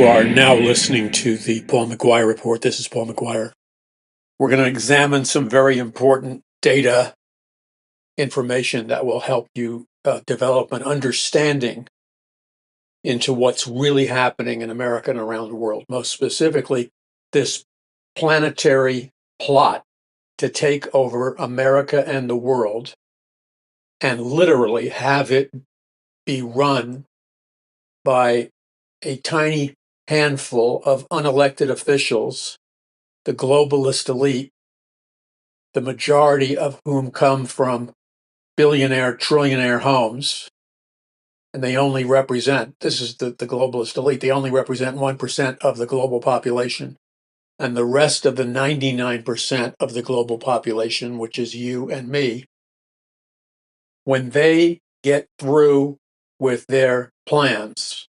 are now listening to the Paul McGUIRE Report. This is Paul McGUIRE. We're going to examine some very important data information that will help you develop an understanding into what's really happening in America and around the world. Most specifically, this planetary plot to take over America and the world and literally have it be run by a tiny handful of unelected officials, the globalist elite, the majority of whom come from billionaire, trillionaire homes, and they only represent, this is the globalist elite, they only represent 1% of the global population. And the rest of the 99% of the global population, which is you and me, when they get through with their plans,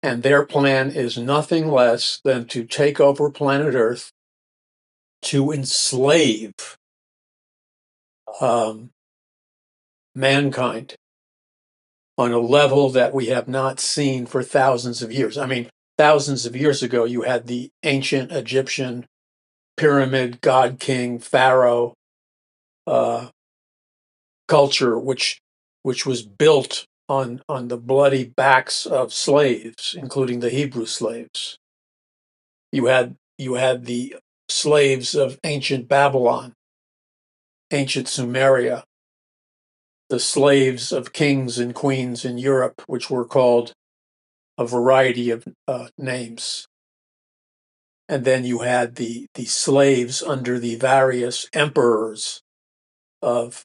and their plan is nothing less than to take over planet Earth, to enslave mankind on a level that we have not seen for thousands of years. I mean, thousands of years ago, you had the ancient Egyptian pyramid, god king, pharaoh culture, which was built on the bloody backs of slaves, including the Hebrew slaves. You had the slaves of ancient Babylon, ancient Sumeria, the slaves of kings and queens in Europe, which were called a variety of names. And then you had the slaves under the various emperors of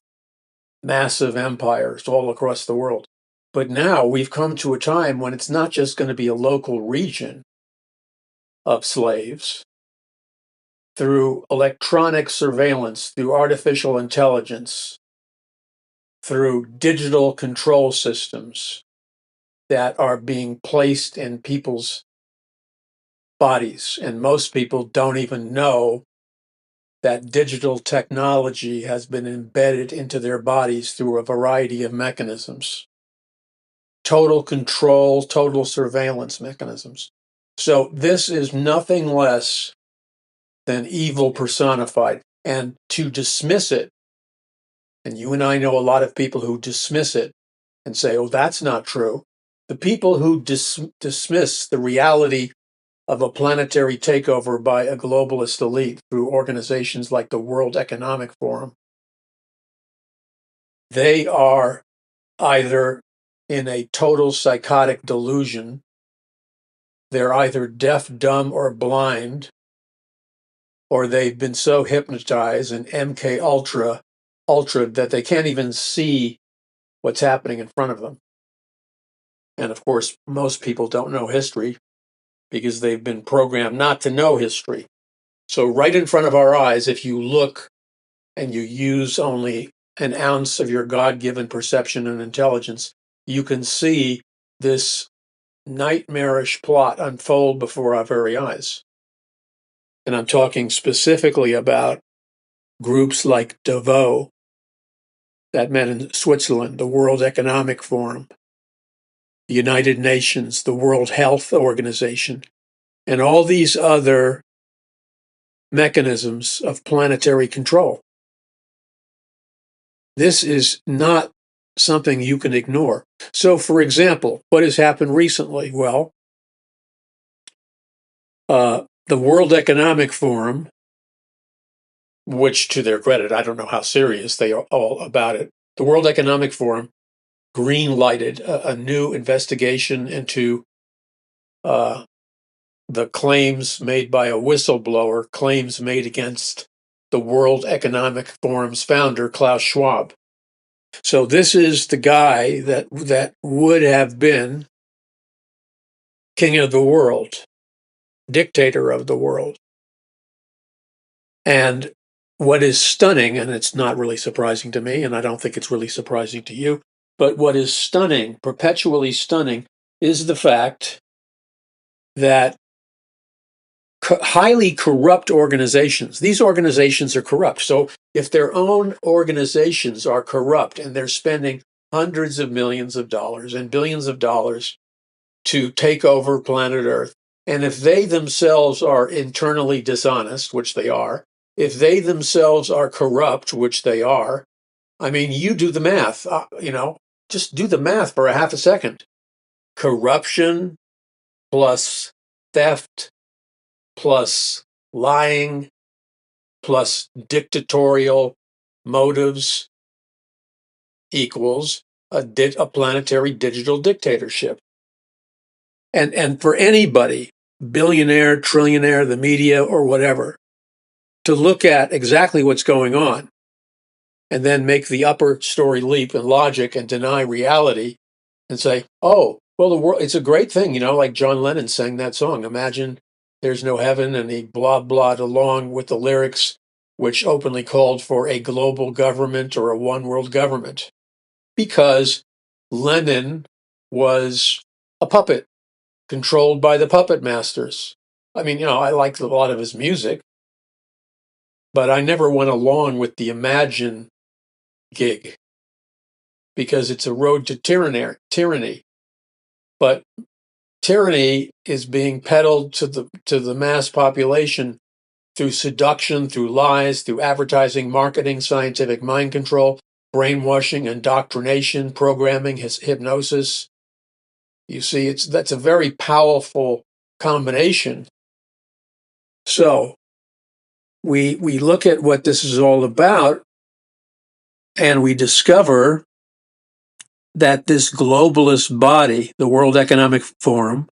massive empires all across the world. But now we've come to a time when it's not just going to be a local region of slaves. Through electronic surveillance, through artificial intelligence, through digital control systems that are being placed in people's bodies. And most people don't even know that digital technology has been embedded into their bodies through a variety of mechanisms. Total control, total surveillance mechanisms. So this is nothing less than evil personified. And to dismiss it, and you and I know a lot of people who dismiss it and say, oh, that's not true. The people who dismiss the reality of a planetary takeover by a globalist elite through organizations like the World Economic Forum, they are either in a total psychotic delusion, they're either deaf, dumb, or blind, or they've been so hypnotized and MK ultra that they can't even see what's happening in front of them. And of course, most people don't know history because they've been programmed not to know history. So right in front of our eyes, if you look and you use only an ounce of your God-given perception and intelligence, you can see this nightmarish plot unfold before our very eyes. And I'm talking specifically about groups like Davos that met in Switzerland, the World Economic Forum, the United Nations, the World Health Organization, and all these other mechanisms of planetary control. This is not something you can ignore. So, for example, what has happened recently? Well, the World Economic Forum, which to their credit, I don't know how serious they are all about it, the World Economic Forum green-lighted a new investigation into the claims made by a whistleblower, claims made against the World Economic Forum's founder, Klaus Schwab. So this is the guy that would have been king of the world, dictator of the world. And what is stunning, and it's not really surprising to me, and I don't think it's really surprising to you, but what is stunning, perpetually stunning, is the fact that highly corrupt organizations, these organizations are corrupt. So if their own organizations are corrupt and they're spending hundreds of millions of dollars and billions of dollars to take over planet Earth. And if they themselves are internally dishonest, which they are, if they themselves are corrupt, which they are, I mean, you do the math, just do the math for a half a second. Corruption plus theft plus lying plus dictatorial motives equals a planetary digital dictatorship. And for anybody, billionaire, trillionaire, the media, or whatever, to look at exactly what's going on and then make the upper story leap in logic and deny reality and say, oh, well, the world, it's a great thing, like John Lennon sang that song, Imagine There's No Heaven, and he blah along with the lyrics, which openly called for a global government or a one world government, because Lennon was a puppet controlled by the puppet masters. I mean, I liked a lot of his music, but I never went along with the Imagine gig because it's a road to tyranny. But tyranny is being peddled to the mass population through seduction, through lies, through advertising, marketing, scientific mind control, brainwashing, indoctrination, programming, hypnosis. You see, that's a very powerful combination. So we look at what this is all about, and we discover that this globalist body, the World Economic Forum,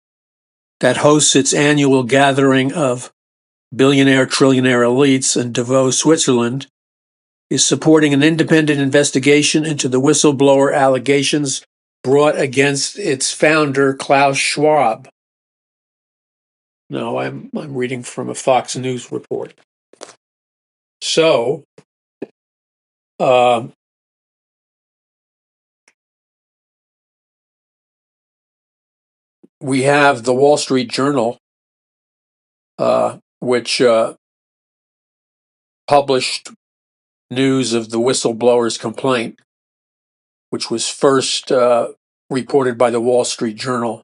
that hosts its annual gathering of billionaire, trillionaire elites in Davos, Switzerland, is supporting an independent investigation into the whistleblower allegations brought against its founder, Klaus Schwab. No, I'm reading from a Fox News report. So, we have the Wall Street Journal, which published news of the whistleblower's complaint, which was first reported by the Wall Street Journal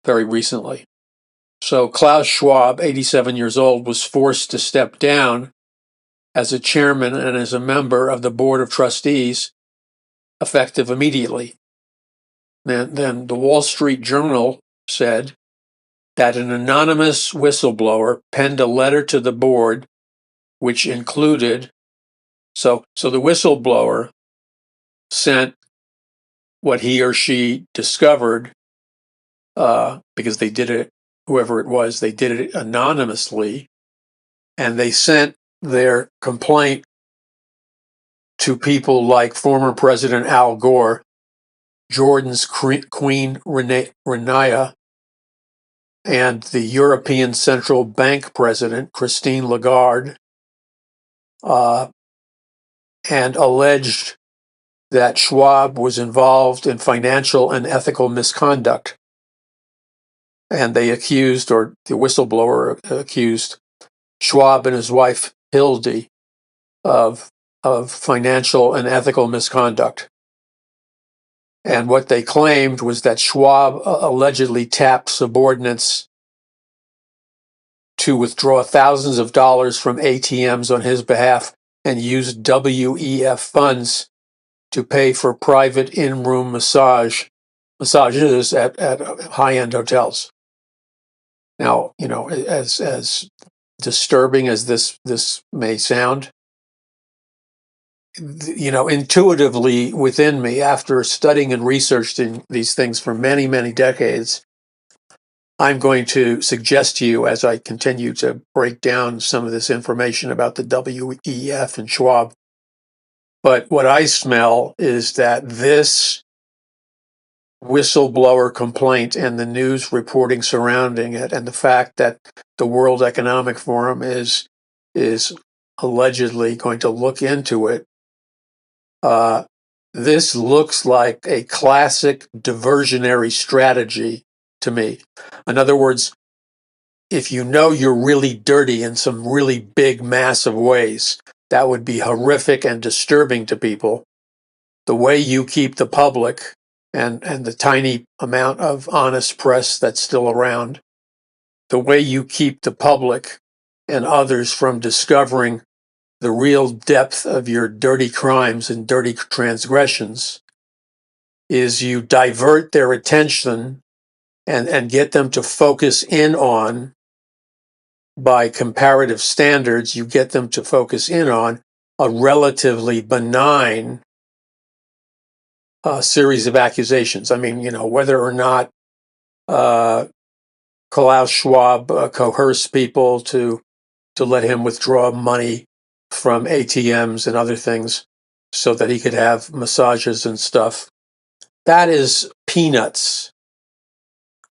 very recently. So Klaus Schwab, 87 years old, was forced to step down as a chairman and as a member of the board of trustees, effective immediately. Then the Wall Street Journal said that an anonymous whistleblower penned a letter to the board which included, so the whistleblower sent what he or she discovered, because they did it, whoever it was, they did it anonymously, and they sent their complaint to people like former President Al Gore, Jordan's Queen Rania, and the European Central Bank President, Christine Lagarde, and alleged that Schwab was involved in financial and ethical misconduct. And they accused, or the whistleblower accused, Schwab and his wife, Hildy, of financial and ethical misconduct. And what they claimed was that Schwab allegedly tapped subordinates to withdraw thousands of dollars from ATMs on his behalf and used WEF funds to pay for private in-room massages at high-end hotels. Now, as disturbing as this may sound, intuitively within me, after studying and researching these things for many, many decades, I'm going to suggest to you, as I continue to break down some of this information about the WEF and Schwab, but what I smell is that this whistleblower complaint and the news reporting surrounding it, and the fact that the World Economic Forum is allegedly going to look into it, this looks like a classic diversionary strategy to me. In other words, if you're really dirty in some really big, massive ways, that would be horrific and disturbing to people. The way you keep the public and the tiny amount of honest press that's still around, the way you keep the public and others from discovering the real depth of your dirty crimes and dirty transgressions is you divert their attention and get them to focus in on, by comparative standards, you get them to focus in on a relatively benign series of accusations. I mean, whether or not Klaus Schwab coerced people to let him withdraw money from ATMs and other things so that he could have massages and stuff. That is peanuts.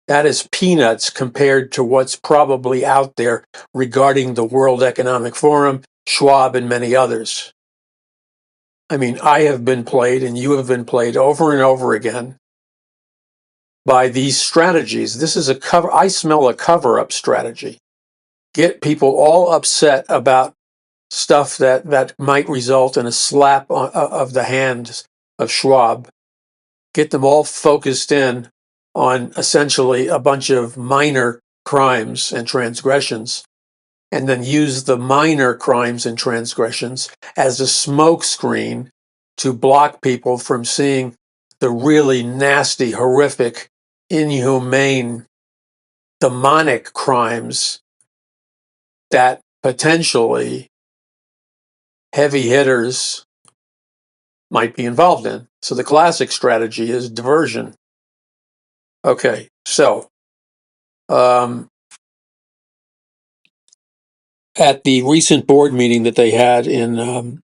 That is peanuts compared to what's probably out there regarding the World Economic Forum, Schwab, and many others. I mean, I have been played and you have been played over and over again by these strategies. This is I smell a cover-up strategy. Get people all upset about stuff that might result in a slap of the hand of Schwab. Get them all focused in on essentially a bunch of minor crimes and transgressions, and then use the minor crimes and transgressions as a smokescreen to block people from seeing the really nasty, horrific, inhumane, demonic crimes that potentially heavy hitters might be involved in. So the classic strategy is diversion. Okay, so at the recent board meeting that they had in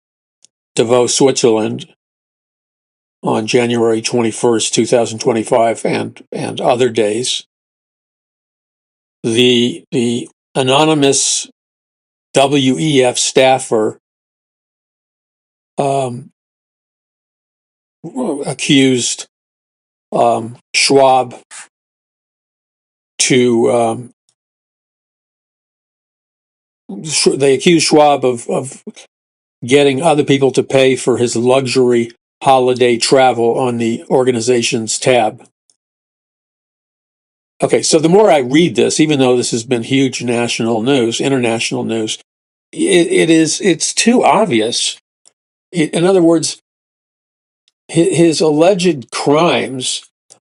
Davos, Switzerland, on January 21st, 2025, and other days, the anonymous WEF staffer accused Schwab they accused Schwab of getting other people to pay for his luxury holiday travel on the organization's tab. Okay, so the more I read this, even though this has been huge national news, international news, it's too obvious. In other words, his alleged crimes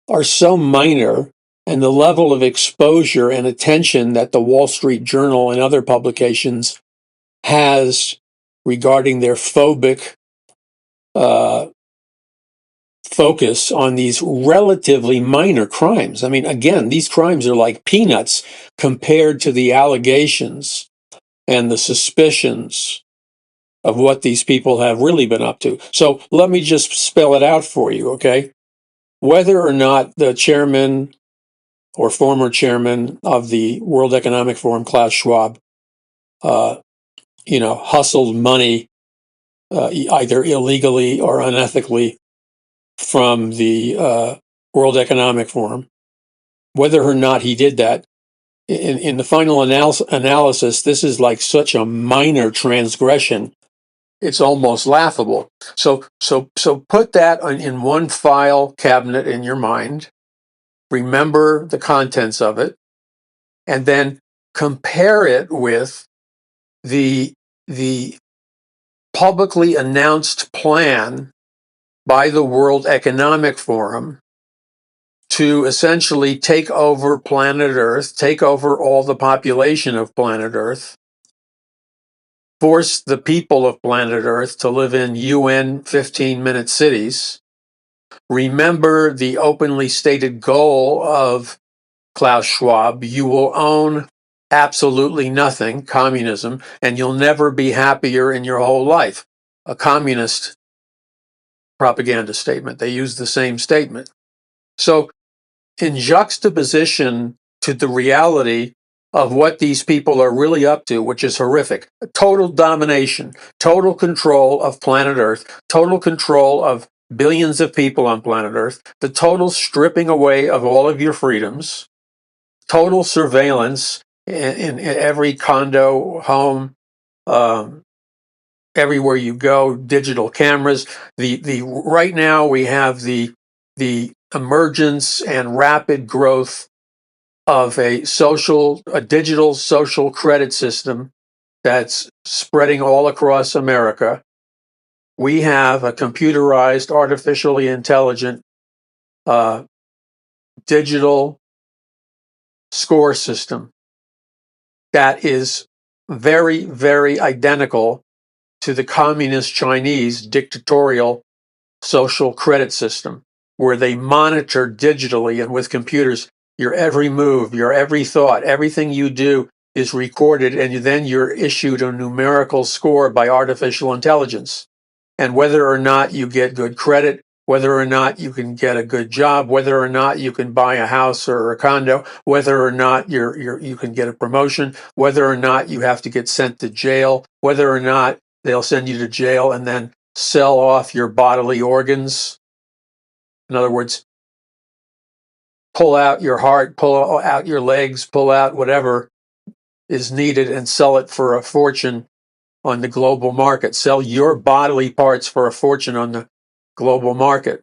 are so minor, and the level of exposure and attention that the Wall Street Journal and other publications has regarding their phobic focus on these relatively minor crimes. I mean, again, these crimes are like peanuts compared to the allegations and the suspicions of what these people have really been up to. So let me just spell it out for you, okay? Whether or not the chairman or former chairman of the World Economic Forum, Klaus Schwab, hustled money either illegally or unethically from the World Economic Forum, whether or not he did that, in the final analysis, this is like such a minor transgression, it's almost laughable. So put that in one file cabinet in your mind, remember the contents of it, and then compare it with the publicly announced plan by the World Economic Forum to essentially take over planet Earth, take over all the population of planet Earth, force the people of planet Earth to live in UN 15-minute cities. Remember the openly stated goal of Klaus Schwab: you will own absolutely nothing, communism, and you'll never be happier in your whole life. A communist propaganda statement. They use the same statement. So in juxtaposition to the reality of what these people are really up to, which is horrific: total domination, total control of planet Earth, total control of billions of people on planet Earth, the total stripping away of all of your freedoms, total surveillance in every condo, home, everywhere you go, digital cameras. The right now we have the emergence and rapid growth of a digital social credit system that's spreading all across America. We have a computerized, artificially intelligent, digital score system that is very, very identical to the communist Chinese dictatorial social credit system, where they monitor digitally and with computers your every move, your every thought, everything you do is recorded, and then you're issued a numerical score by artificial intelligence. And whether or not you get good credit, whether or not you can get a good job, whether or not you can buy a house or a condo, whether or not you can get a promotion, whether or not you have to get sent to jail, whether or not they'll send you to jail and then sell off your bodily organs. In other words, pull out your heart, pull out your legs, pull out whatever is needed and sell it for a fortune on the global market. Sell your bodily parts for a fortune on the global market.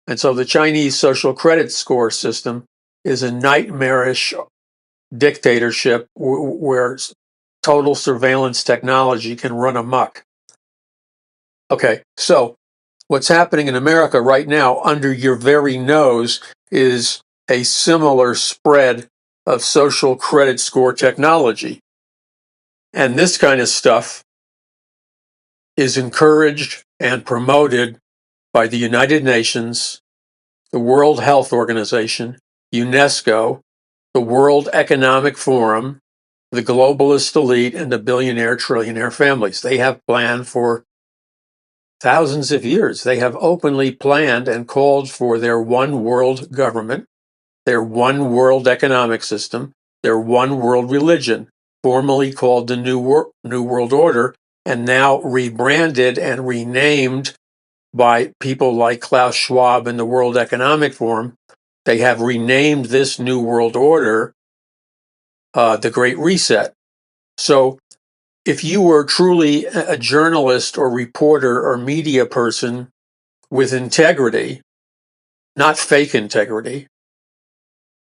And so the Chinese social credit score system is a nightmarish dictatorship where total surveillance technology can run amok. Okay, so what's happening in America right now under your very nose is a similar spread of social credit score technology. And this kind of stuff is encouraged and promoted by the United Nations, the World Health Organization, UNESCO, the World Economic Forum, the globalist elite, and the billionaire trillionaire families. They have planned for thousands of years. They have openly planned and called for their one world government, their one world economic system, their one world religion, formerly called the New World Order, and now rebranded and renamed by people like Klaus Schwab and the World Economic Forum. They have renamed this New World Order the Great Reset. So if you were truly a journalist or reporter or media person with integrity, not fake integrity,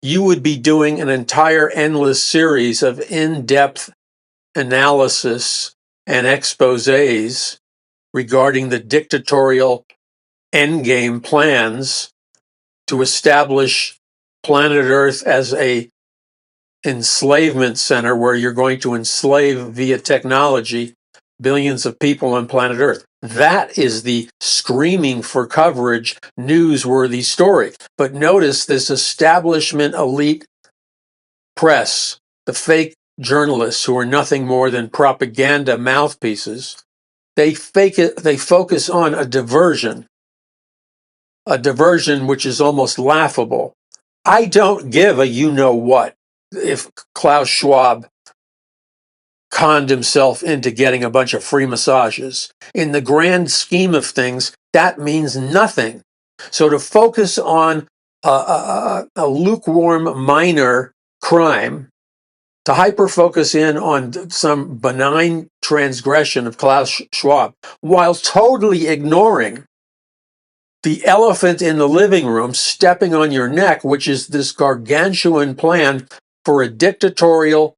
you would be doing an entire endless series of in-depth analysis and exposés regarding the dictatorial endgame plans to establish planet Earth as a enslavement center where you're going to enslave via technology billions of people on planet Earth. That is the screaming for coverage, newsworthy story. But notice this establishment elite press, the fake journalists who are nothing more than propaganda mouthpieces, they focus on a diversion which is almost laughable. I don't give a you-know-what if Klaus Schwab conned himself into getting a bunch of free massages. In the grand scheme of things, that means nothing. So to focus on a lukewarm minor crime, to hyper-focus in on some benign transgression of Klaus Schwab, while totally ignoring the elephant in the living room stepping on your neck, which is this gargantuan plan for a dictatorial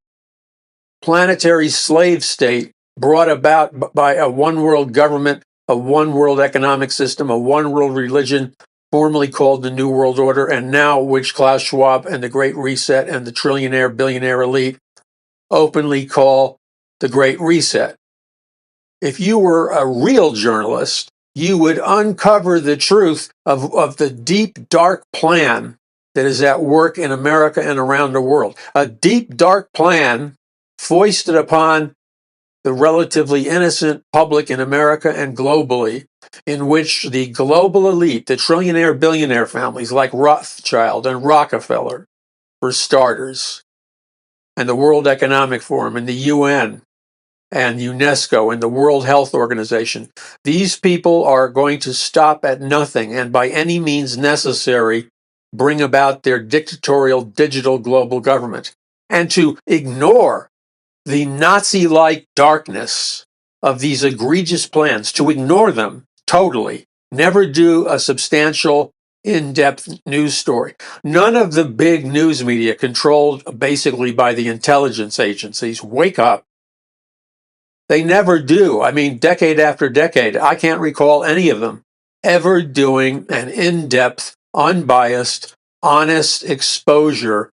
planetary slave state brought about by a one world government, a one world economic system, a one world religion, formerly called the New World Order, and now which Klaus Schwab and the Great Reset and the trillionaire billionaire elite openly call the Great Reset. If you were a real journalist, you would uncover the truth of the deep, dark plan that is at work in America and around the world. A deep, dark plan foisted upon the relatively innocent public in America and globally, in which the global elite, the trillionaire billionaire families like Rothschild and Rockefeller, for starters, and the World Economic Forum and the UN and UNESCO and the World Health Organization, these people are going to stop at nothing and by any means necessary bring about their dictatorial digital global government. And to ignore the Nazi-like darkness of these egregious plans, to ignore them totally, never do a substantial in-depth news story. None of the big news media, controlled basically by the intelligence agencies, wake up. They never do. I mean, decade after decade, I can't recall any of them ever doing an in-depth, unbiased, honest exposure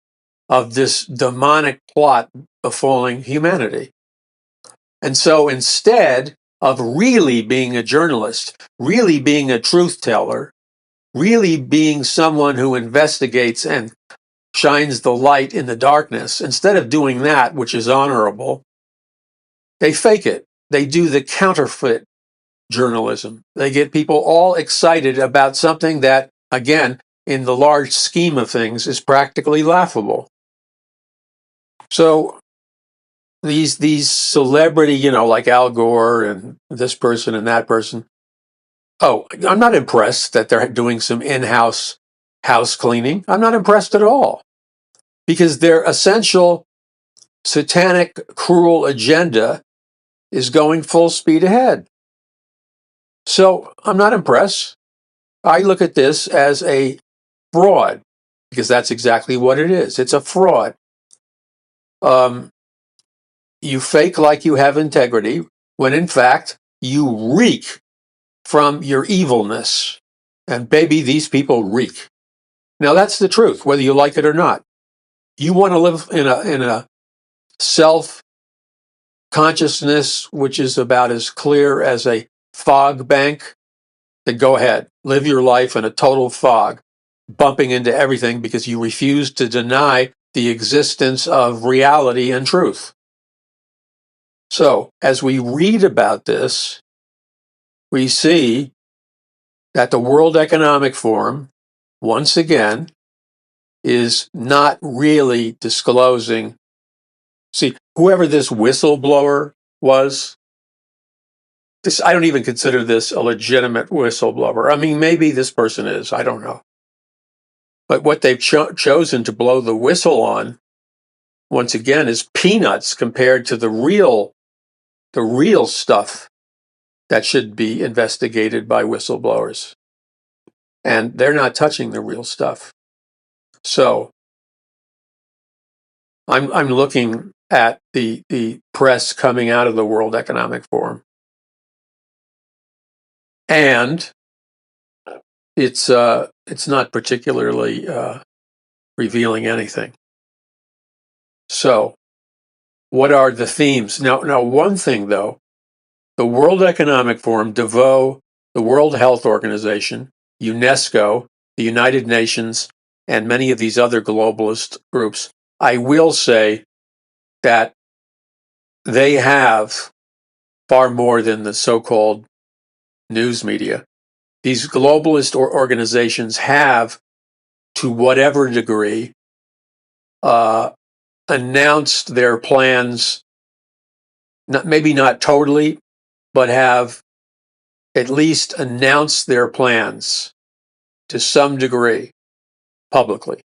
of this demonic plot befalling humanity. And so instead of really being a journalist, really being a truth teller, really being someone who investigates and shines the light in the darkness, instead of doing that, which is honorable, they fake it. They do the counterfeit journalism. They get people all excited about something that, again, in the large scheme of things, is practically laughable. So these celebrity, like Al Gore and this person and that person. Oh, I'm not impressed that they're doing some in-house house cleaning. I'm not impressed at all, because their essential satanic, cruel agenda is going full speed ahead. So I'm not impressed. I look at this as a fraud, because that's exactly what it is. It's a fraud. You fake like you have integrity, when in fact you reek from your evilness. And baby, these people reek. Now that's the truth, whether you like it or not. You want to live in a self consciousness which is about as clear as a fog bank, then go ahead. Live your life in a total fog, bumping into everything because you refuse to deny the existence of reality and truth. So, as we read about this, we see that the World Economic Forum, once again, is not really disclosing. See, whoever this whistleblower was, I don't even consider this a legitimate whistleblower. I mean, maybe this person is, I don't know. But what they've chosen to blow the whistle on, once again, is peanuts compared to the real stuff that should be investigated by whistleblowers. And they're not touching the real stuff. So I'm looking at the press coming out of the World Economic Forum, and it's not particularly revealing anything. So, what are the themes? Now, one thing though, the World Economic Forum, DeVoe, the World Health Organization, UNESCO, the United Nations, and many of these other globalist groups, I will say that they have far more than the so-called news media. These globalist organizations have, to whatever degree, announced their plans, maybe not totally, but have at least announced their plans to some degree publicly.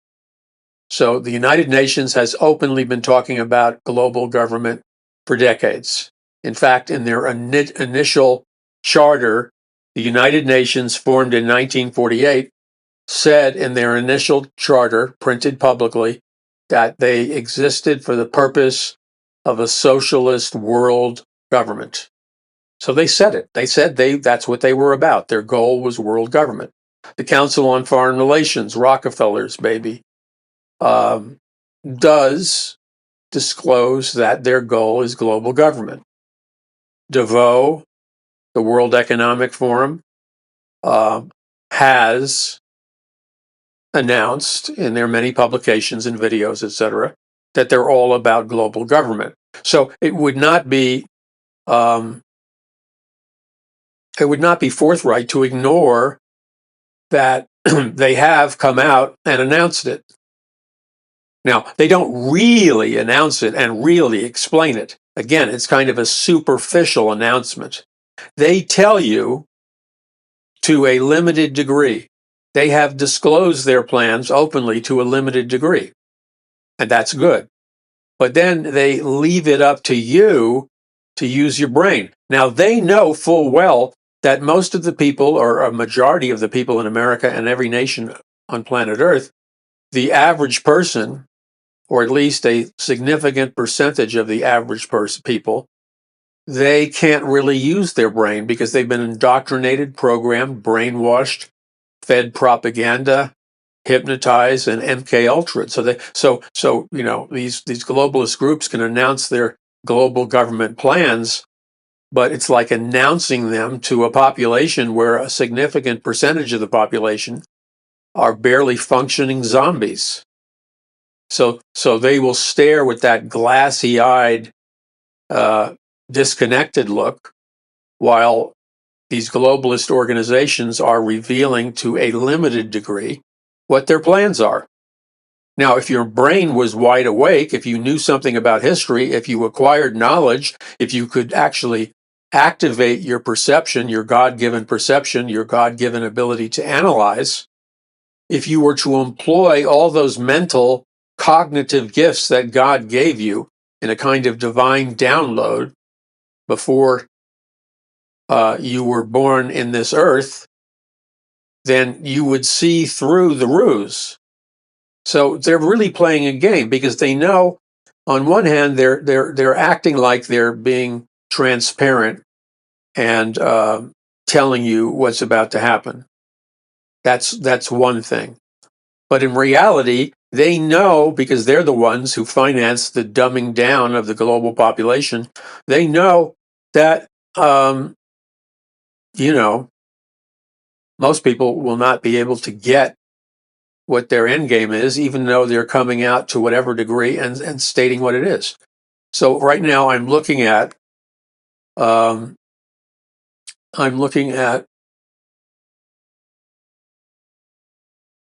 So the United Nations has openly been talking about global government for decades. In fact, in their initial charter, the United Nations, formed in 1948, said in their initial charter, printed publicly, that they existed for the purpose of a socialist world government. So they said it. They said that's what they were about. Their goal was world government. The Council on Foreign Relations, Rockefeller's baby, does disclose that their goal is global government. DeVoe, the World Economic Forum, has announced in their many publications and videos, etc., that they're all about global government. So it would not be forthright to ignore that they have come out and announced it. Now, they don't really announce it and really explain it. Again, it's kind of a superficial announcement. They tell you to a limited degree. They have disclosed their plans openly to a limited degree, and that's good. But then they leave it up to you to use your brain. Now, they know full well that most of the people, or a majority of the people in America and every nation on planet Earth, the average person, or at least a significant percentage of the average people, they can't really use their brain because they've been indoctrinated, programmed, brainwashed, fed propaganda, hypnotized, and MK Ultra. So you know, these globalist groups can announce their global government plans, but it's like announcing them to a population where a significant percentage of the population are barely functioning zombies. So they will stare with that glassy-eyed, disconnected look, while these globalist organizations are revealing to a limited degree what their plans are. Now, if your brain was wide awake, if you knew something about history, if you acquired knowledge, if you could actually activate your perception, your God-given perception, your God-given ability to analyze, if you were to employ all those mental, cognitive gifts that God gave you in a kind of divine download before you were born in this earth, then you would see through the ruse. So they're really playing a game because they know, on one hand, they're acting like they're being transparent and telling you what's about to happen. That's one thing. But in reality, they know, because they're the ones who finance the dumbing down of the global population. They know that you know, most people will not be able to get what their end game is, even though they're coming out to whatever degree and stating what it is. So right now I'm looking at um,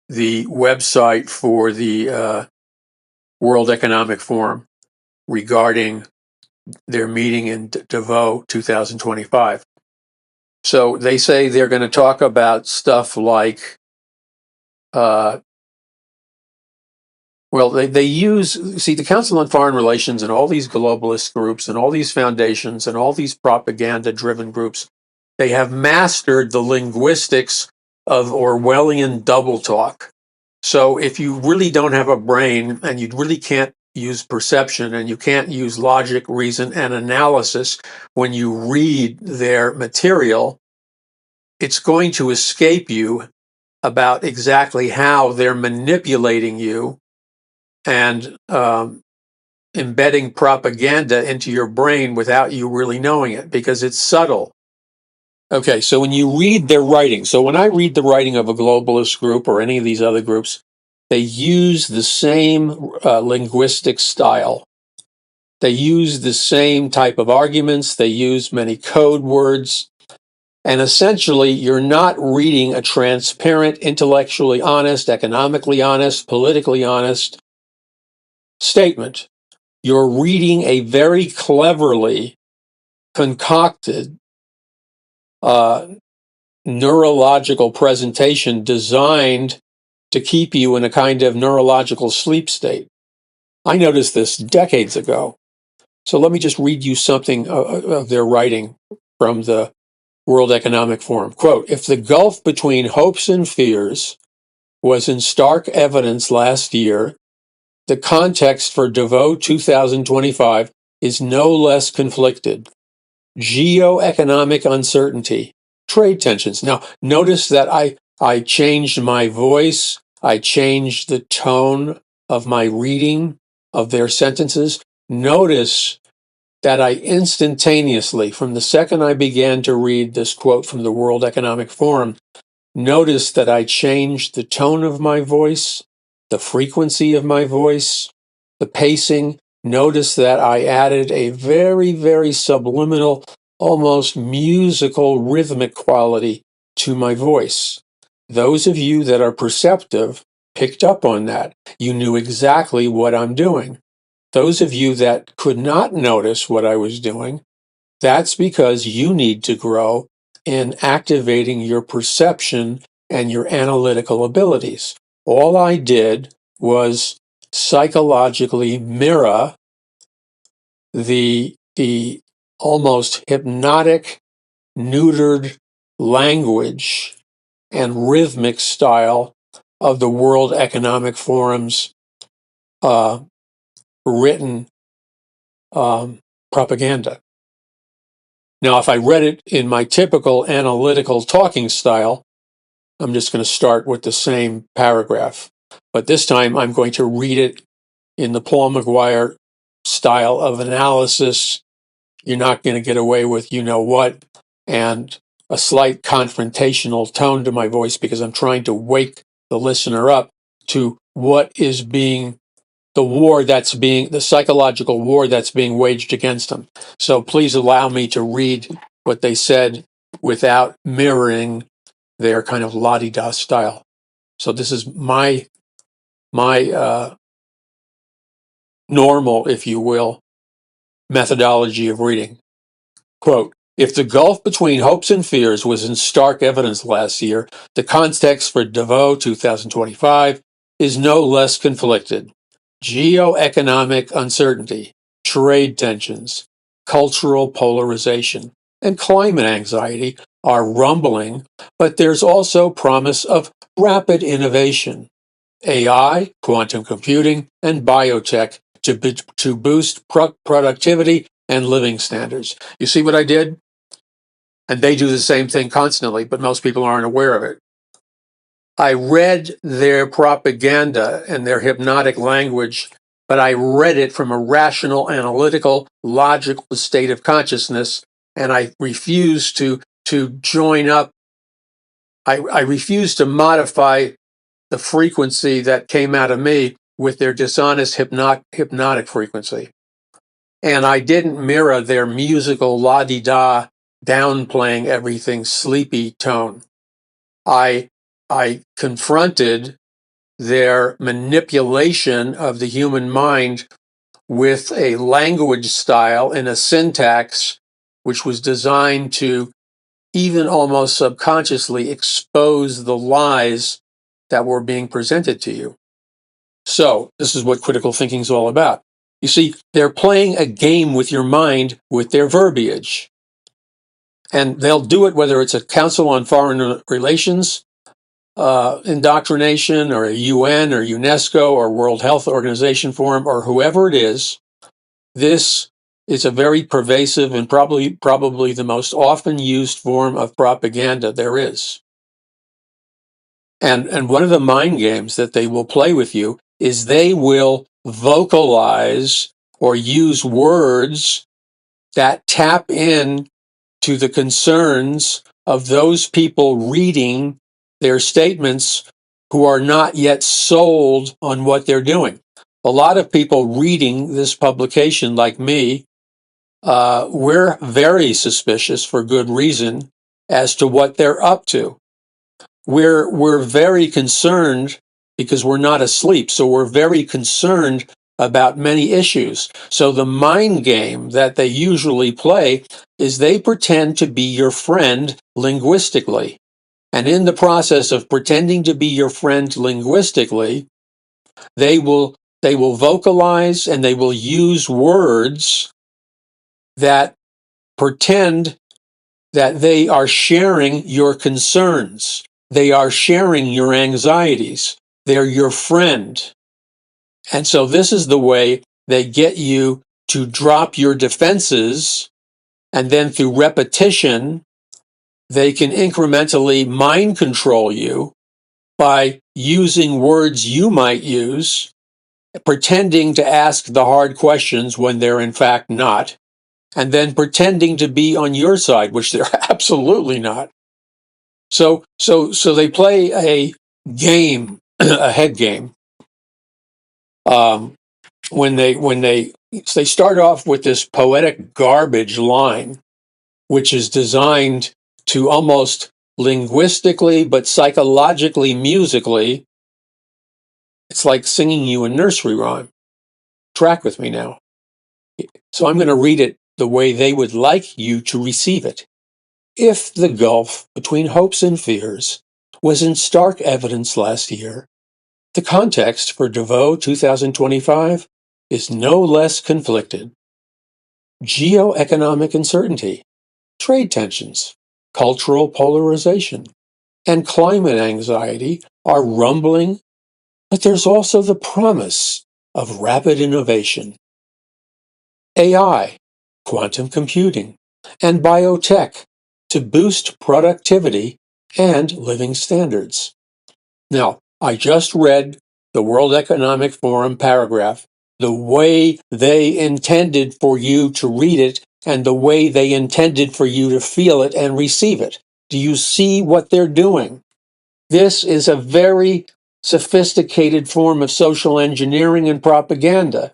the website for the World Economic Forum regarding their meeting in Davos 2025. So they say they're going to talk about stuff like they use, see, the Council on Foreign Relations and all these globalist groups and all these foundations and all these propaganda-driven groups, they have mastered the linguistics of Orwellian double talk. So if you really don't have a brain and you really can't use perception and you can't use logic, reason, and analysis when you read their material, it's going to escape you about exactly how they're manipulating you and embedding propaganda into your brain without you really knowing it, because it's subtle. Okay, so when you read their writing, so when I read the writing of a globalist group or any of these other groups, they use the same linguistic style. They use the same type of arguments. They use many code words. And essentially, you're not reading a transparent, intellectually honest, economically honest, politically honest statement. You're reading a very cleverly concocted neurological presentation designed to keep you in a kind of neurological sleep state. I noticed this decades ago. So let me just read you something of their writing from the World Economic Forum. Quote, "If the gulf between hopes and fears was in stark evidence last year, the context for Davos 2025 is no less conflicted. Geoeconomic uncertainty, trade tensions." Now, notice that I changed my voice. I changed the tone of my reading of their sentences. Notice that I instantaneously, from the second I began to read this quote from the World Economic Forum, notice that I changed the tone of my voice, the frequency of my voice, the pacing. Notice that I added a very, very subliminal, almost musical rhythmic quality to my voice. Those of you that are perceptive picked up on that. You knew exactly what I'm doing. Those of you that could not notice what I was doing, that's because you need to grow in activating your perception and your analytical abilities. All I did was psychologically mirror the almost hypnotic, neutered language and rhythmic style of the World Economic Forum's written propaganda. Now, if I read it in my typical analytical talking style, I'm just going to start with the same paragraph. But this time I'm going to read it in the Paul McGUIRE style of analysis. You're not going to get away with you know what, and a slight confrontational tone to my voice because I'm trying to wake the listener up to what is being the psychological war that's being waged against them. So please allow me to read what they said without mirroring their kind of la-di-da style. So this is my normal, if you will, methodology of reading. Quote, if the gulf between hopes and fears was in stark evidence last year, the context for Davos 2025 is no less conflicted. Geoeconomic uncertainty, trade tensions, cultural polarization, and climate anxiety are rumbling, but there's also promise of rapid innovation. AI, quantum computing, and biotech to boost productivity and living standards. You see what I did? And they do the same thing constantly, but most people aren't aware of it. I read their propaganda and their hypnotic language, but I read it from a rational, analytical, logical state of consciousness, and I refused to join up. I refused to modify the frequency that came out of me with their dishonest hypnotic frequency. And I didn't mirror their musical la-di-da, downplaying everything sleepy tone. I confronted their manipulation of the human mind with a language style and a syntax which was designed to even almost subconsciously expose the lies that were being presented to you. So this is what critical thinking is all about. You see, they're playing a game with your mind with their verbiage. And they'll do it whether it's a Council on Foreign Relations indoctrination or a UN or UNESCO or World Health Organization forum or whoever it is. This is a very pervasive and probably the most often used form of propaganda there is. And one of the mind games that they will play with you is they will vocalize or use words that tap in to the concerns of those people reading their statements who are not yet sold on what they're doing. A lot of people reading this publication, like me, we're very suspicious for good reason as to what they're up to. We're very concerned because we're not asleep, so we're very concerned about many issues. So the mind game that they usually play is they pretend to be your friend linguistically. And in the process of pretending to be your friend linguistically, they will vocalize and they will use words that pretend that they are sharing your concerns. They are sharing your anxieties. They're your friend. And so this is the way they get you to drop your defenses, and then through repetition, they can incrementally mind control you by using words you might use, pretending to ask the hard questions when they're in fact not, and then pretending to be on your side, which they're absolutely not. So they play a game, a head game. When they start off with this poetic garbage line, which is designed to almost linguistically but psychologically, musically, it's like singing you a nursery rhyme. Track with me now. So I'm going to read it the way they would like you to receive it. If the gulf between hopes and fears was in stark evidence last year, the context for Davos 2025 is no less conflicted. Geoeconomic uncertainty, trade tensions, cultural polarization, and climate anxiety are rumbling, but there's also the promise of rapid innovation. AI, quantum computing, and biotech to boost productivity and living standards. Now, I just read the World Economic Forum paragraph, the way they intended for you to read it and the way they intended for you to feel it and receive it. Do you see what they're doing? This is a very sophisticated form of social engineering and propaganda.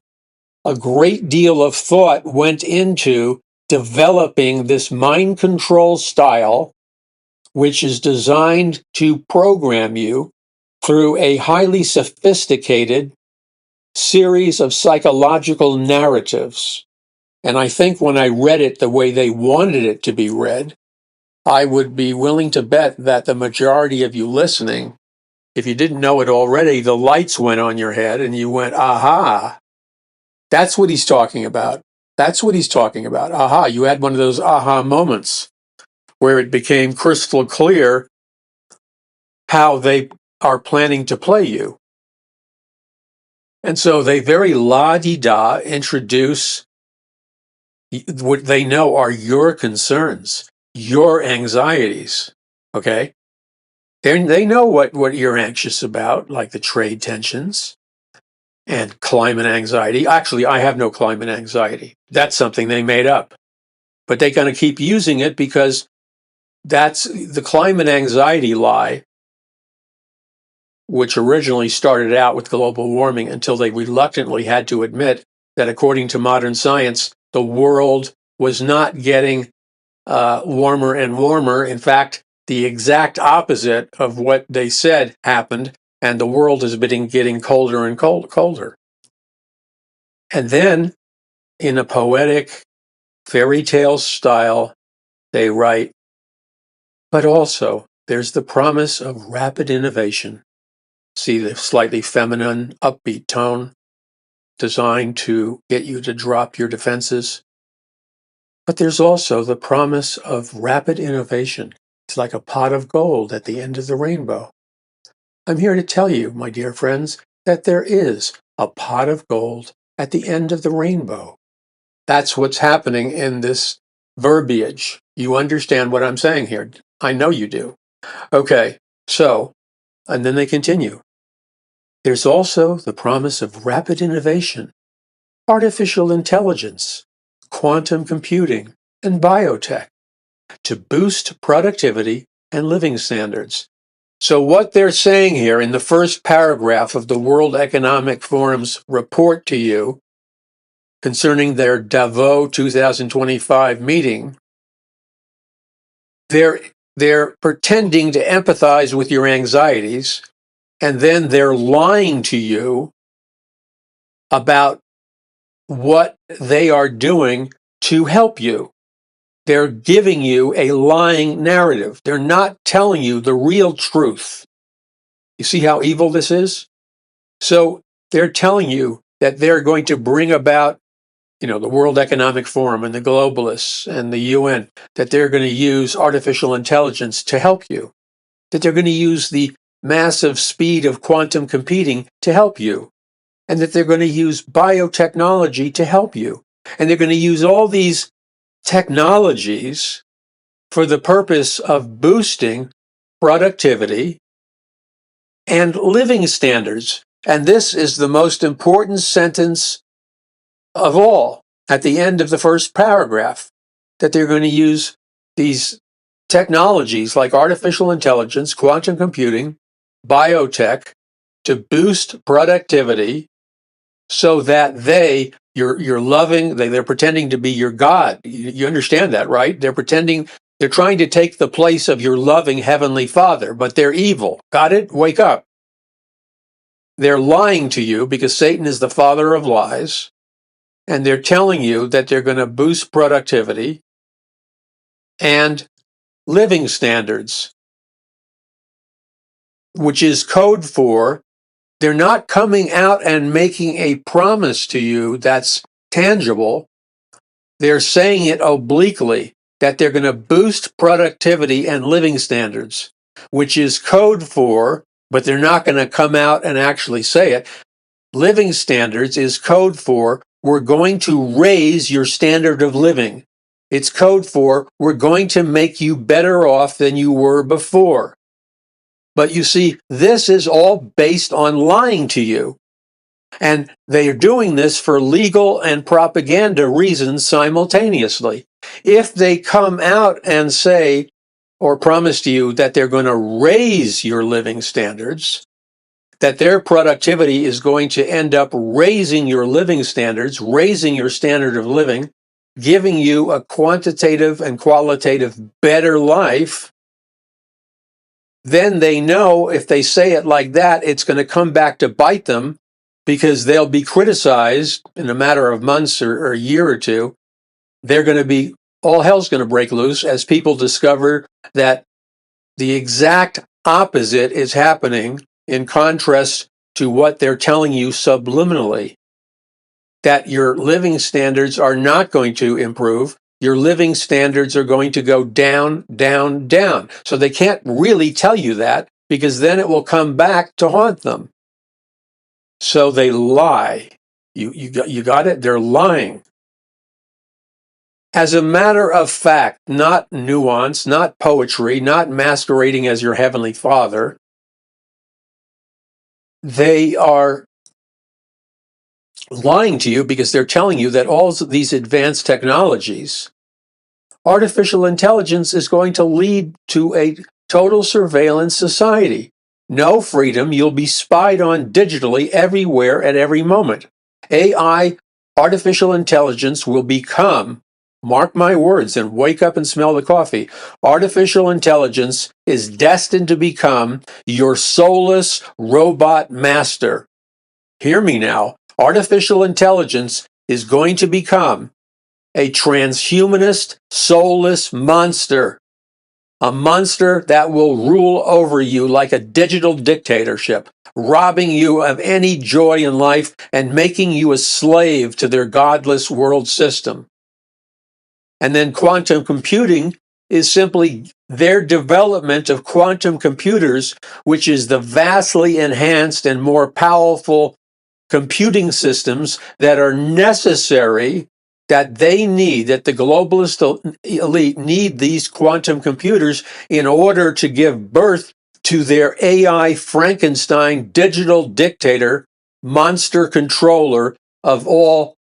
A great deal of thought went into developing this mind control style, which is designed to program you through a highly sophisticated series of psychological narratives. And I think when I read it the way they wanted it to be read, I would be willing to bet that the majority of you listening, if you didn't know it already, the lights went on your head and you went, aha, that's what he's talking about. That's what he's talking about. Aha, you had one of those aha moments where it became crystal clear how they are planning to play you. And so they very la-di-da introduce what they know are your concerns, your anxieties, okay? They know what you're anxious about, like the trade tensions and climate anxiety. Actually, I have no climate anxiety. That's something they made up. But they're going to keep using it because that's the climate anxiety lie, which originally started out with global warming until they reluctantly had to admit that according to modern science, the world was not getting warmer and warmer. In fact, the exact opposite of what they said happened, and the world has been getting colder and colder. And then, in a poetic fairy tale style, they write, but also there's the promise of rapid innovation. See the slightly feminine, upbeat tone designed to get you to drop your defenses. But there's also the promise of rapid innovation. It's like a pot of gold at the end of the rainbow. I'm here to tell you, my dear friends, that there is a pot of gold at the end of the rainbow. That's what's happening in this verbiage. You understand what I'm saying here. I know you do. Okay, so, and then they continue. There's also the promise of rapid innovation, artificial intelligence, quantum computing, and biotech to boost productivity and living standards. So what they're saying here in the first paragraph of the World Economic Forum's report to you concerning their Davos 2025 meeting, they're pretending to empathize with your anxieties, and then they're lying to you about what they are doing to help you. They're giving you a lying narrative. They're not telling you the real truth. You see how evil this is? So they're telling you that they're going to bring about, the World Economic Forum and the globalists and the UN, that they're going to use artificial intelligence to help you, that they're going to use the massive speed of quantum computing to help you, and that they're going to use biotechnology to help you. And they're going to use all these technologies for the purpose of boosting productivity and living standards. And this is the most important sentence of all at the end of the first paragraph, that they're going to use these technologies like artificial intelligence, quantum computing, biotech to boost productivity so that you're loving, they're pretending to be your God. You understand that, right? They're trying to take the place of your loving Heavenly Father, but they're evil. Got it? Wake up. They're lying to you because Satan is the father of lies, and they're telling you that they're going to boost productivity and living standards, which is code for they're not coming out and making a promise to you that's tangible. They're saying it obliquely. that they're going to boost productivity and living standards, which is code for, but they're not going to come out and actually say it. Living standards is code for, we're going to raise your standard of living. It's code for, we're going to make you better off than you were before. But you see, this is all based on lying to you. And they are doing this for legal and propaganda reasons simultaneously. If they come out and say or promise to you that they're going to raise your living standards, that their productivity is going to end up raising your living standards, raising your standard of living, giving you a quantitative and qualitative better life, then they know if they say it like that, it's going to come back to bite them, because they'll be criticized in a matter of months or a year or two. They're going to be, all hell's going to break loose as people discover that the exact opposite is happening in contrast to what they're telling you subliminally, that your living standards are not going to improve. Your living standards are going to go down, down, down. So they can't really tell you that, because then it will come back to haunt them. So they lie. You got it? They're lying. As a matter of fact, not nuance, not poetry, not masquerading as your heavenly Father, they are lying to you because they're telling you that all of these advanced technologies, artificial intelligence is going to lead to a total surveillance society. No freedom. You'll be spied on digitally everywhere at every moment. AI, artificial intelligence, will become, mark my words and wake up and smell the coffee, artificial intelligence is destined to become your soulless robot master. Hear me now. Artificial intelligence is going to become a transhumanist, soulless monster. A monster that will rule over you like a digital dictatorship, robbing you of any joy in life and making you a slave to their godless world system. And then quantum computing is simply their development of quantum computers, which is the vastly enhanced and more powerful computing systems that are necessary, that they need, that the globalist elite need these quantum computers in order to give birth to their AI Frankenstein digital dictator, monster controller of all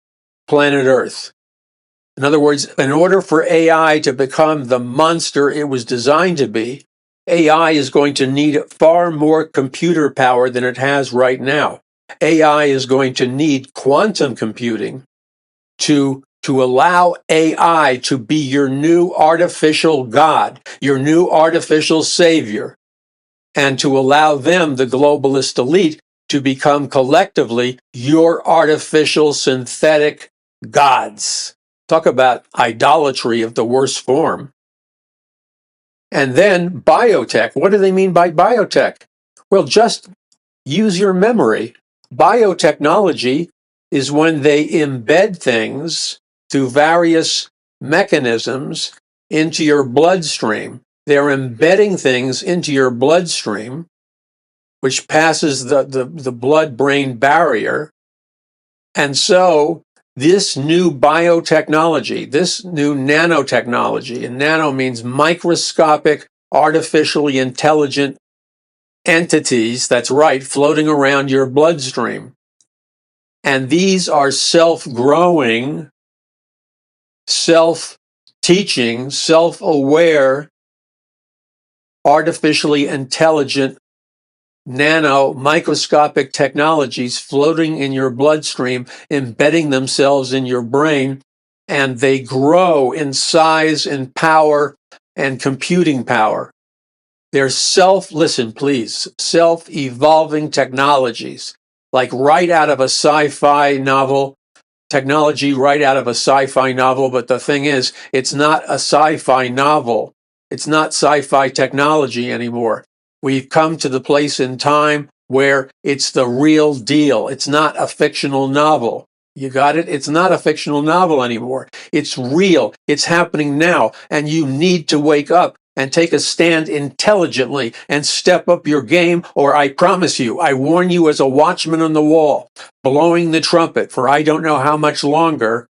planet Earth. In other words, in order for AI to become the monster it was designed to be, AI is going to need far more computer power than it has right now. AI is going to need quantum computing to allow AI to be your new artificial God, your new artificial savior, and to allow them, the globalist elite, to become collectively your artificial synthetic gods. Talk about idolatry of the worst form. And then biotech. What do they mean by biotech? Well, just use your memory. Biotechnology is when they embed things through various mechanisms into your bloodstream. They're embedding things into your bloodstream, which passes the blood-brain barrier. And so this new biotechnology, this new nanotechnology, and nano means microscopic, artificially intelligent entities, that's right, floating around your bloodstream. And these are self-growing, self-teaching, self-aware, artificially intelligent, nano, microscopic technologies floating in your bloodstream, embedding themselves in your brain, and they grow in size and power and computing power. They're listen please, self-evolving technologies, like right out of a sci-fi novel, technology right out of a sci-fi novel. But the thing is, it's not a sci-fi novel. It's not sci-fi technology anymore. We've come to the place in time where it's the real deal. It's not a fictional novel. You got it? It's not a fictional novel anymore. It's real. It's happening now. And you need to wake up and take a stand intelligently and step up your game, or I promise you, I warn you as a watchman on the wall, blowing the trumpet for I don't know how much longer.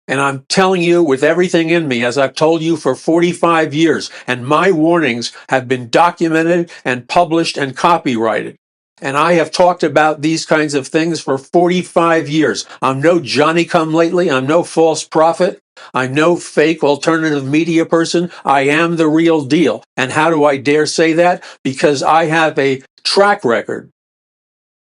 And I'm telling you with everything in me, as I've told you for 45 years, and my warnings have been documented and published and copyrighted. And I have talked about these kinds of things for 45 years. I'm no Johnny-come-lately. I'm no false prophet. I'm no fake alternative media person. I am the real deal. And how do I dare say that? Because I have a track record.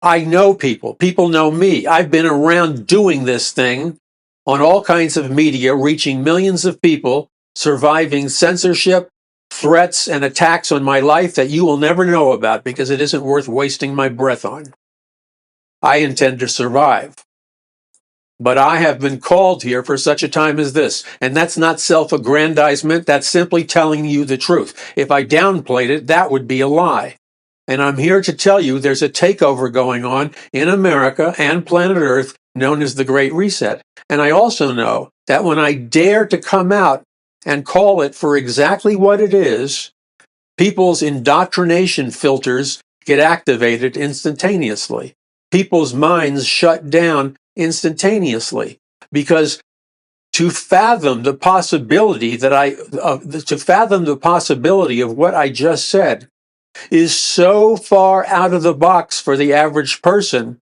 I know people. People know me. I've been around doing this thing on all kinds of media, reaching millions of people, surviving censorship, threats, and attacks on my life that you will never know about because it isn't worth wasting my breath on. I intend to survive. But I have been called here for such a time as this. And that's not self-aggrandizement. That's simply telling you the truth. If I downplayed it, that would be a lie. And I'm here to tell you there's a takeover going on in America and planet Earth known as the Great Reset. And I also know that when I dare to come out and call it for exactly what it is, people's indoctrination filters get activated instantaneously. People's minds shut down instantaneously because to fathom the possibility of what I just said is so far out of the box for the average person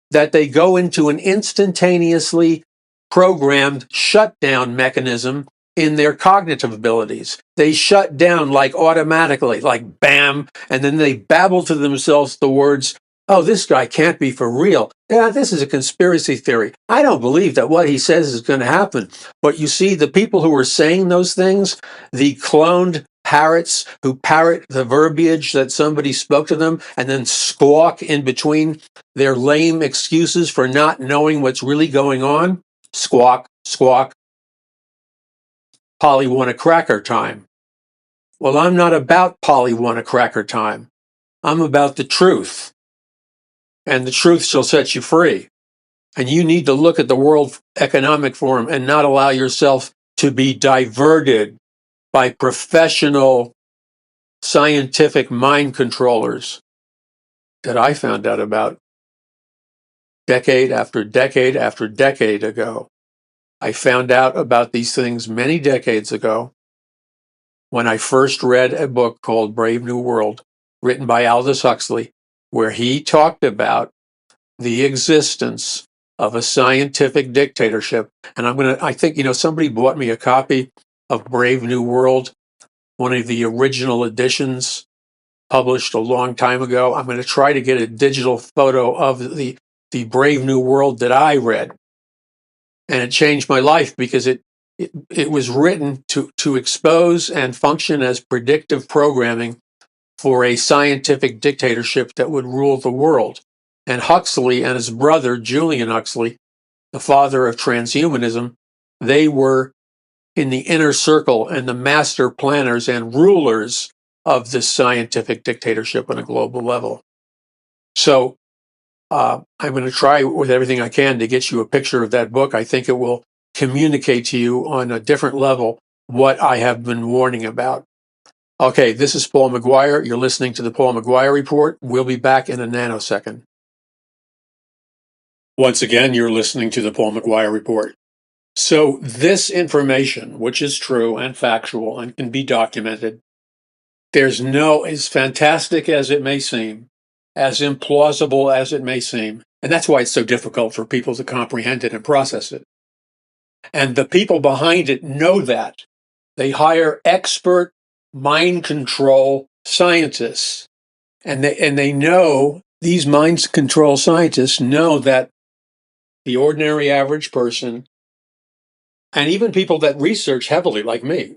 that they go into an instantaneously programmed shutdown mechanism in their cognitive abilities. They shut down like automatically, like bam, and then they babble to themselves the words, oh, this guy can't be for real. Yeah, this is a conspiracy theory. I don't believe that what he says is going to happen. But you see, the people who are saying those things, the cloned parrots who parrot the verbiage that somebody spoke to them and then squawk in between their lame excuses for not knowing what's really going on. Squawk, squawk. Polly want a cracker time. Well, I'm not about Polly want a cracker time. I'm about the truth. And the truth shall set you free. And you need to look at the World Economic Forum and not allow yourself to be diverted by professional scientific mind controllers that I found out about decade after decade after decade ago. I found out about these things many decades ago when I first read a book called Brave New World, written by Aldous Huxley, where he talked about the existence of a scientific dictatorship. And I think, somebody bought me a copy of Brave New World, one of the original editions published a long time ago. I'm going to try to get a digital photo of the Brave New World that I read. And it changed my life because it was written to expose and function as predictive programming for a scientific dictatorship that would rule the world. And Huxley and his brother, Julian Huxley, the father of transhumanism, they were in the inner circle and the master planners and rulers of this scientific dictatorship on a global level. So I'm going to try with everything I can to get you a picture of that book. I think it will communicate to you on a different level what I have been warning about. Okay, this is Paul McGUIRE. You're listening to the Paul McGUIRE Report. We'll be back in a nanosecond. Once again, you're listening to the Paul McGUIRE Report. So this information, which is true and factual and can be documented, as fantastic as it may seem, as implausible as it may seem, and that's why it's so difficult for people to comprehend it and process it. And the people behind it know that. They hire expert mind control scientists, and they know, these mind control scientists know that the ordinary average person, and even people that research heavily like me,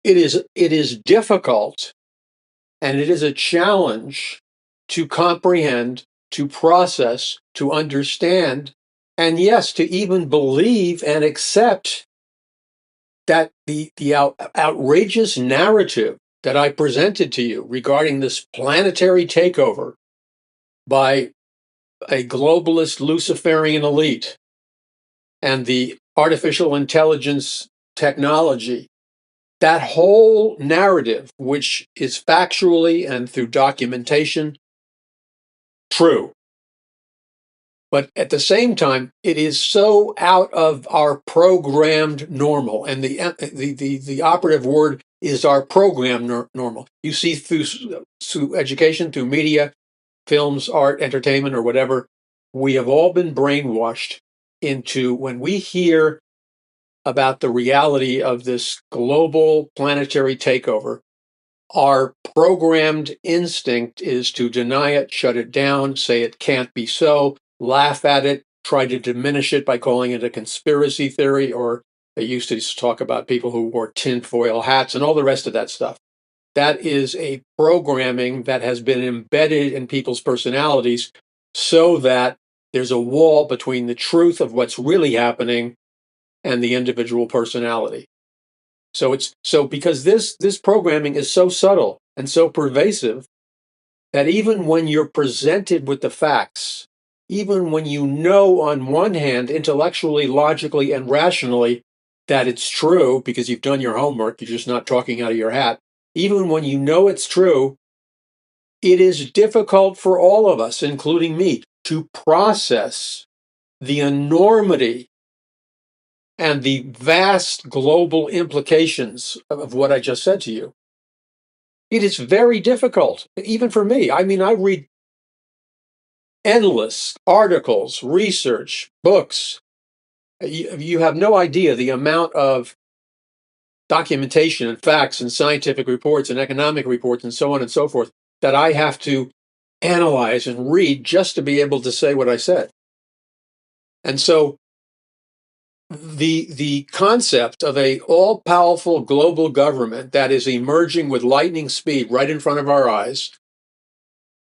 it is difficult and it is a challenge to comprehend, to process, to understand, and yes, to even believe and accept that the outrageous narrative that I presented to you regarding this planetary takeover by a globalist Luciferian elite and the artificial intelligence technology, that whole narrative, which is factually and through documentation true, but at the same time, it is so out of our programmed normal, and the operative word is our programmed normal. You see through education, through media, films, art, entertainment, or whatever, we have all been brainwashed into when we hear about the reality of this global planetary takeover, our programmed instinct is to deny it, shut it down, say it can't be so, laugh at it, try to diminish it by calling it a conspiracy theory, or they used to talk about people who wore tinfoil hats and all the rest of that stuff. That is a programming that has been embedded in people's personalities so that there's a wall between the truth of what's really happening and the individual personality. So because this programming is so subtle and so pervasive that even when you're presented with the facts, even when you know on one hand intellectually, logically, and rationally that it's true because you've done your homework, you're just not talking out of your hat, even when you know it's true, it is difficult for all of us, including me, to process the enormity and the vast global implications of what I just said to you. It is very difficult, even for me. I mean, I read endless articles, research, books. You have no idea the amount of documentation and facts and scientific reports and economic reports and so on and so forth that I have to analyze and read just to be able to say what I said. And so the concept of a all-powerful global government that is emerging with lightning speed right in front of our eyes,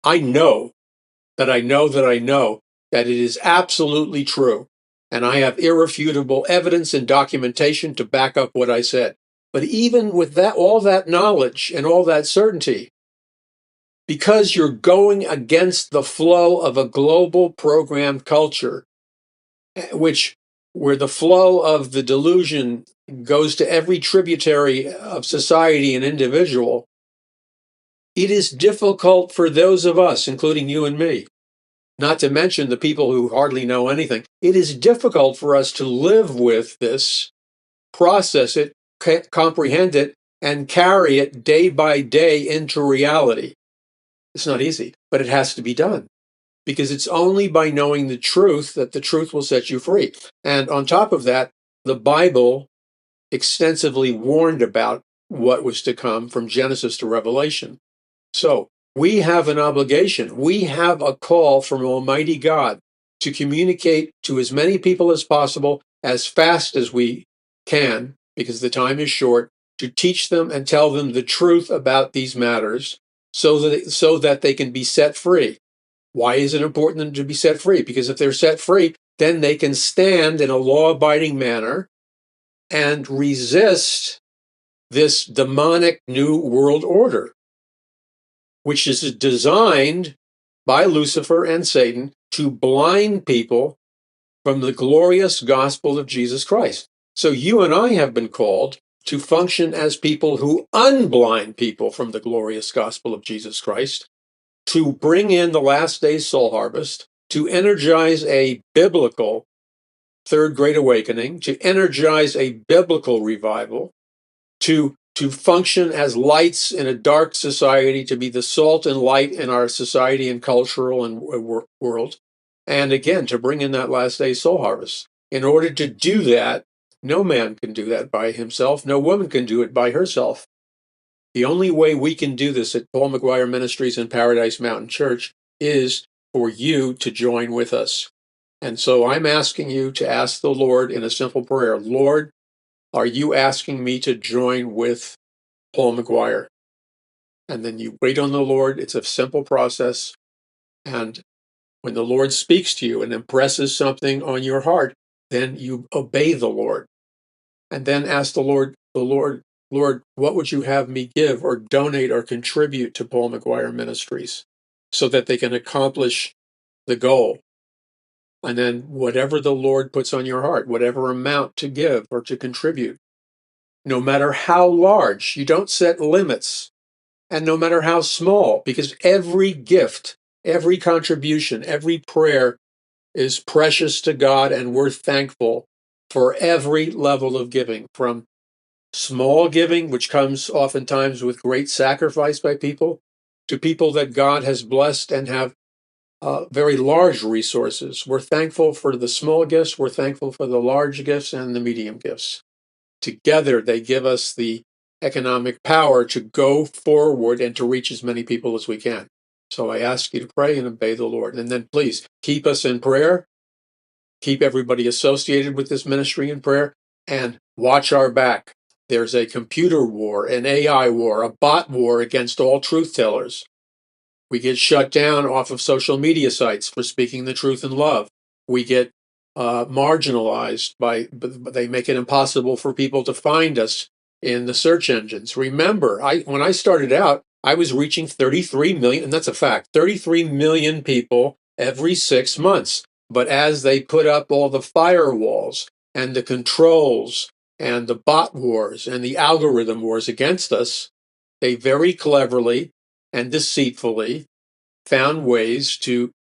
I know that I know that I know that it is absolutely true. And I have irrefutable evidence and documentation to back up what I said. But even with that, all that knowledge and all that certainty, because you're going against the flow of a global programmed culture, where the flow of the delusion goes to every tributary of society and individual, it is difficult for those of us, including you and me, not to mention the people who hardly know anything. It is difficult for us to live with this, process it, comprehend it, and carry it day by day into reality. It's not easy, but it has to be done, because it's only by knowing the truth that the truth will set you free. And on top of that, the Bible extensively warned about what was to come from Genesis to Revelation. So we have an obligation. We have a call from Almighty God to communicate to as many people as possible as fast as we can, because the time is short, to teach them and tell them the truth about these matters so that they can be set free. Why is it important them to be set free? Because if they're set free, then they can stand in a law-abiding manner and resist this demonic new world order, which is designed by Lucifer and Satan to blind people from the glorious gospel of Jesus Christ. So you and I have been called to function as people who unblind people from the glorious gospel of Jesus Christ, to bring in the last days soul harvest, to energize a biblical third great awakening, to energize a biblical revival, to function as lights in a dark society, to be the salt and light in our society and cultural and world, and again, to bring in that last day soul harvest. In order to do that, no man can do that by himself. No woman can do it by herself. The only way we can do this at Paul McGUIRE Ministries and Paradise Mountain Church is for you to join with us. And so I'm asking you to ask the Lord in a simple prayer, Lord, are you asking me to join with Paul McGUIRE? And then you wait on the Lord. It's a simple process. And when the Lord speaks to you and impresses something on your heart, then you obey the Lord. And then ask the Lord, Lord, what would you have me give or donate or contribute to Paul McGUIRE Ministries so that they can accomplish the goal. And then whatever the Lord puts on your heart, whatever amount to give or to contribute, no matter how large, you don't set limits, and no matter how small, because every gift, every contribution, every prayer is precious to God, and we're thankful for every level of giving, from small giving, which comes oftentimes with great sacrifice by people, to people that God has blessed and have very large resources. We're thankful for the small gifts, we're thankful for the large gifts and the medium gifts. Together, they give us the economic power to go forward and to reach as many people as we can. So I ask you to pray and obey the Lord. And then please keep us in prayer, keep everybody associated with this ministry in prayer, and watch our back. There's a computer war, an AI war, a bot war against all truth tellers. We get shut down off of social media sites for speaking the truth in love. We get marginalized they make it impossible for people to find us in the search engines. Remember, when I started out, I was reaching 33 million, and that's a fact, 33 million people every 6 months. But as they put up all the firewalls and the controls and the bot wars and the algorithm wars against us, they very cleverly and deceitfully found ways to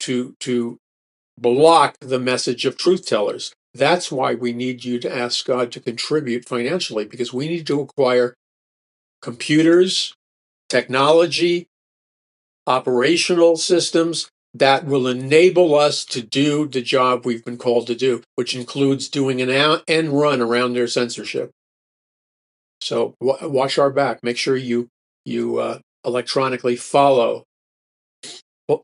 block the message of truth tellers. That's why we need you to ask God to contribute financially, because we need to acquire computers, technology, operational systems that will enable us to do the job we've been called to do, which includes doing an end run around their censorship. So watch our back. Make sure you electronically follow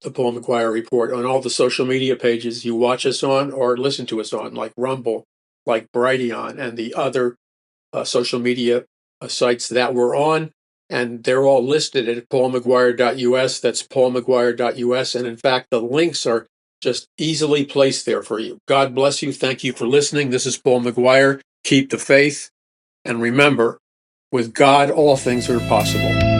the Paul McGUIRE Report on all the social media pages you watch us on or listen to us on, like Rumble, like Brighteon, and the other social media sites that we're on. And they're all listed at paulmcguire.us. That's paulmcguire.us. And in fact, the links are just easily placed there for you. God bless you. Thank you for listening. This is Paul McGUIRE. Keep the faith. And remember, with God, all things are possible.